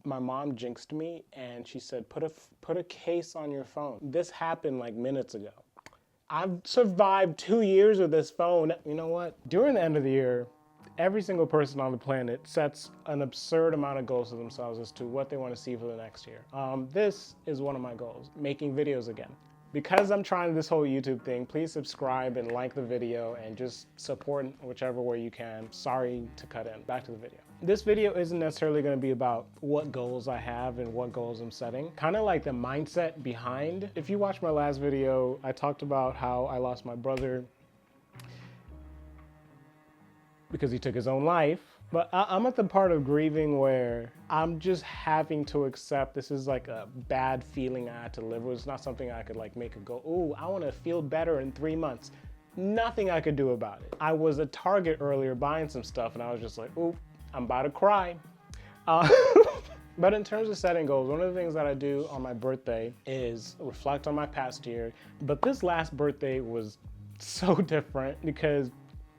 My mom jinxed me and she said, put a case on your phone. This happened like minutes ago. I've survived 2 years with this phone. You know what? During the end of the year, every single person on the planet sets an absurd amount of goals for themselves as to what they want to see for the next year. This is one of my goals, making videos again. Because I'm trying this whole YouTube thing, please subscribe and like the video and just support in whichever way you can. Sorry to cut in. Back to the video. This video isn't necessarily going to be about what goals I have and what goals I'm setting. Kind of like the mindset behind. If you watched my last video, I talked about how I lost my brother because he took his own life. But I'm at the part of grieving where I'm just having to accept this is like a bad feeling I had to live with. It's not something I could like make a go, ooh, I want to feel better in 3 months. Nothing I could do about it. I was at Target earlier buying some stuff and I was just like, ooh, I'm about to cry. But in terms of setting goals, one of the things that I do on my birthday is reflect on my past year. But this last birthday was so different because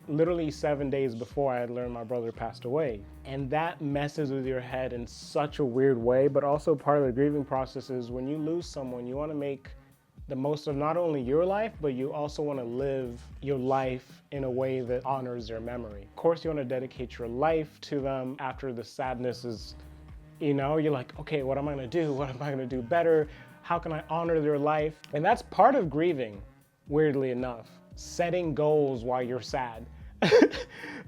literally 7 days before I had learned my brother passed away. And that messes with your head in such a weird way, but also part of the grieving process is when you lose someone, you want to make the most of not only your life, but you also want to live your life in a way that honors their memory. Of course, you want to dedicate your life to them after the sadness is, you know, you're like, okay, what am I going to do? What am I going to do better? How can I honor their life? And that's part of grieving, weirdly enough, setting goals while you're sad.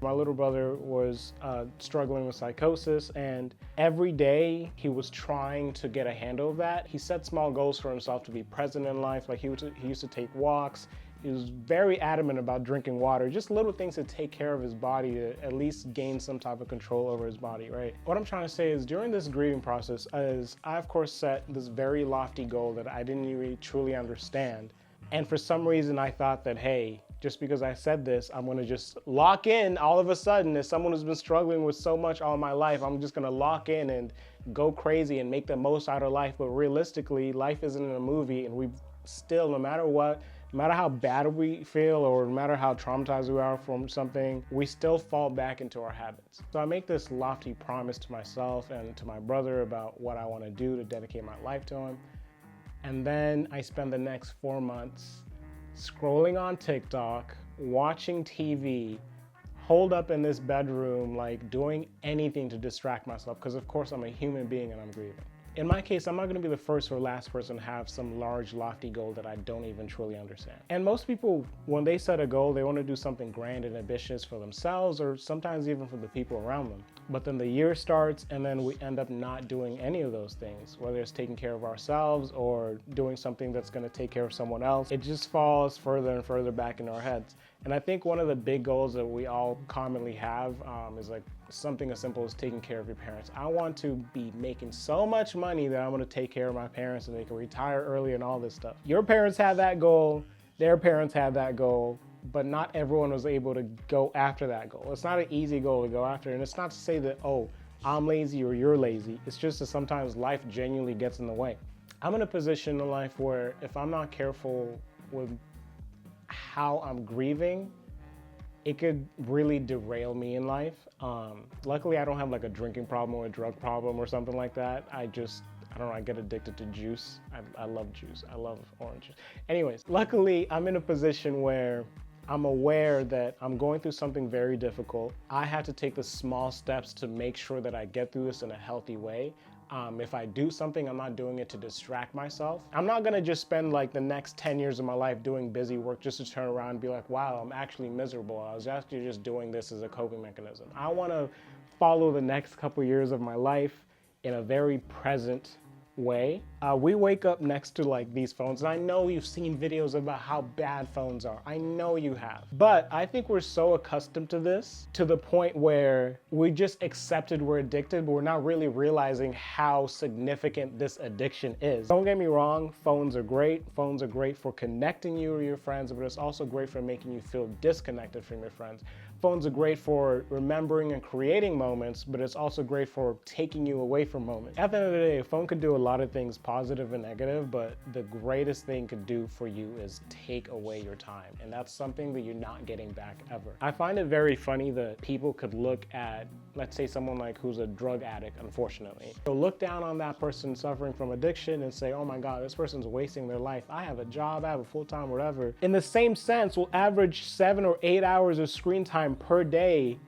My little brother was struggling with psychosis, and every day he was trying to get a handle of that. He set small goals for himself to be present in life. Like he used to take walks. He was very adamant about drinking water, just little things to take care of his body, to at least gain some type of control over his body, right? What I'm trying to say is during this grieving process, as I of course set this very lofty goal that I didn't really truly understand. And for some reason I thought that, hey, just because I said this, I'm gonna just lock in all of a sudden as someone who's been struggling with so much all my life, I'm just gonna lock in and go crazy and make the most out of life. But realistically, life isn't a movie, and we still, no matter what, no matter how bad we feel or no matter how traumatized we are from something, we still fall back into our habits. So I make this lofty promise to myself and to my brother about what I wanna do to dedicate my life to him. And then I spend the next 4 months scrolling on TikTok, watching TV, holed up in this bedroom, like doing anything to distract myself, because of course I'm a human being and I'm grieving. In my case, I'm not going to be the first or last person to have some large, lofty goal that I don't even truly understand. And most people, when they set a goal, they want to do something grand and ambitious for themselves, or sometimes even for the people around them. But then the year starts and then we end up not doing any of those things, whether it's taking care of ourselves or doing something that's going to take care of someone else. It just falls further and further back in our heads. And I think one of the big goals that we all commonly have is like something as simple as taking care of your parents. I want to be making so much money that I'm going to take care of my parents and they can retire early and all this stuff. Your parents had that goal, their parents had that goal, but not everyone was able to go after that goal. It's not an easy goal to go after, and it's not to say that, oh, I'm lazy or you're lazy. It's just that sometimes life genuinely gets in the way. I'm in a position in life where if I'm not careful with how I'm grieving, it could really derail me in life. Luckily, I don't have like a drinking problem or a drug problem or something like that. I don't know, I get addicted to juice. I love juice. I love orange juice. Anyways, luckily, I'm in a position where I'm aware that I'm going through something very difficult. I have to take the small steps to make sure that I get through this in a healthy way. If I do something, I'm not doing it to distract myself. I'm not gonna just spend like the next 10 years of my life doing busy work just to turn around and be like, wow, I'm actually miserable. I was actually just doing this as a coping mechanism. I wanna follow the next couple years of my life in a very present way. We wake up next to like these phones, and I know you've seen videos about how bad phones are. I know you have. But I think we're so accustomed to this to the point where we just accepted we're addicted, but we're not really realizing how significant this addiction is. Don't get me wrong, phones are great. Phones are great for connecting you or your friends, but it's also great for making you feel disconnected from your friends. Phones are great for remembering and creating moments, but it's also great for taking you away from moments. At the end of the day, a phone could do a lot of things, positive and negative, but the greatest thing it could do for you is take away your time. And that's something that you're not getting back ever. I find it very funny that people could look at let's say someone like who's a drug addict, unfortunately. So look down on that person suffering from addiction and say, oh my God, this person's wasting their life. I have a job, I have a full-time, whatever. In the same sense, will average 7 or 8 hours of screen time per day,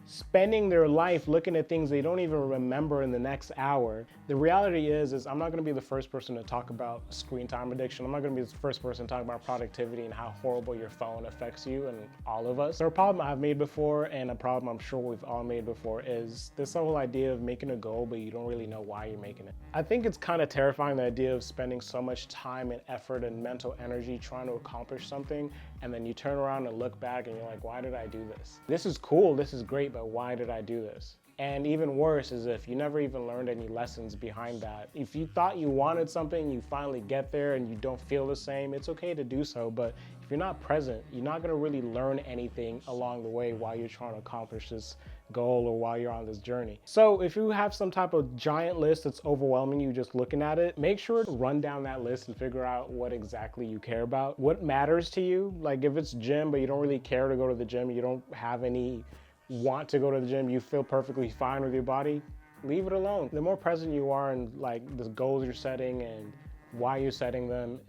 spending their life looking at things they don't even remember in the next hour. The reality is I'm not gonna be the first person to talk about screen time addiction. I'm not gonna be the first person to talk about productivity and how horrible your phone affects you and all of us. The problem I've made before, and a problem I'm sure we've all made before, is this whole idea of making a goal, but you don't really know why you're making it. I think it's kind of terrifying, the idea of spending so much time and effort and mental energy trying to accomplish something, and then you turn around and look back and you're like, why did I do this? This is cool, this is great, but why did I do this? And even worse is if you never even learned any lessons behind that. If you thought you wanted something, you finally get there and you don't feel the same, it's okay to do so, but if you're not present, you're not gonna really learn anything along the way while you're trying to accomplish this goal or while you're on this journey. So if you have some type of giant list that's overwhelming you just looking at it, make sure to run down that list and figure out what exactly you care about, what matters to you. Like if it's gym, but you don't really care to go to the gym, you don't have any want to go to the gym, you feel perfectly fine with your body, leave it alone. The more present you are in like the goals you're setting and why you're setting them,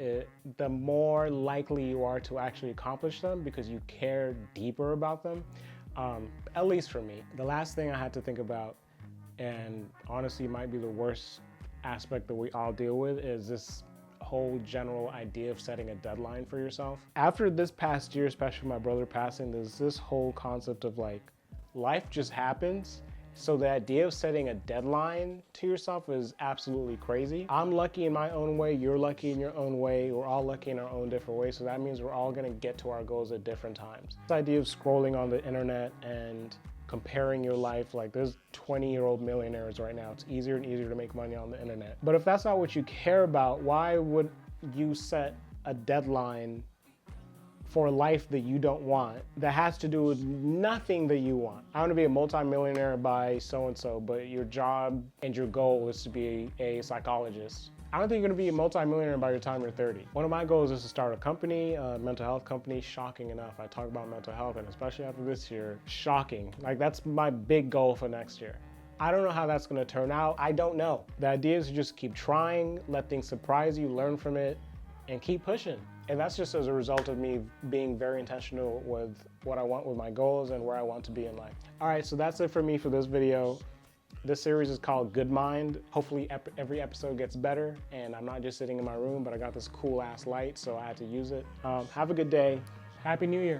the more likely you are to actually accomplish them because you care deeper about them, at least for me. The last thing I had to think about, and honestly might be the worst aspect that we all deal with, is this whole general idea of setting a deadline for yourself. After this past year, especially my brother passing, there's this whole concept of like, life just happens. So the idea of setting a deadline to yourself is absolutely crazy. I'm lucky in my own way, you're lucky in your own way, we're all lucky in our own different ways, so that means we're all gonna get to our goals at different times. This idea of scrolling on the internet and comparing your life, like there's 20-year-old millionaires right now, it's easier and easier to make money on the internet. But if that's not what you care about, why would you set a deadline for a life that you don't want, that has to do with nothing that you want? I want to be a multimillionaire by so-and-so, but your job and your goal is to be a psychologist. I don't think you're gonna be a multimillionaire by the time you're 30. One of my goals is to start a company, a mental health company. Shocking enough, I talk about mental health, and especially after this year, shocking. Like that's my big goal for next year. I don't know how that's gonna turn out. I don't know. The idea is to just keep trying, let things surprise you, learn from it, and keep pushing. And that's just as a result of me being very intentional with what I want with my goals and where I want to be in life. All right, so that's it for me for this video. This series is called Good Mind. Hopefully every episode gets better, and I'm not just sitting in my room, but I got this cool ass light, so I had to use it. Have a good day. Happy New Year.